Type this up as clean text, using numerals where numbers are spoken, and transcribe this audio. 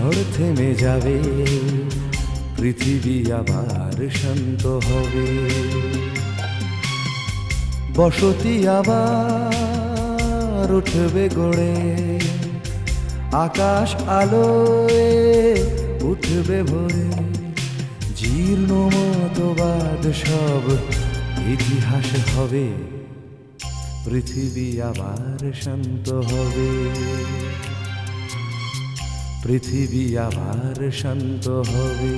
ঝড় থেমে যাবে, পৃথিবী আবার শান্ত হবে, বসতি আবার উঠবে গড়ে, আকাশ আলোয় উঠবে ভরে, জীর্ণ মতবাদ সব ইতিহাস হবে, পৃথিবী আবার শান্ত হবে, পৃথিবী আবার শান্ত হবে।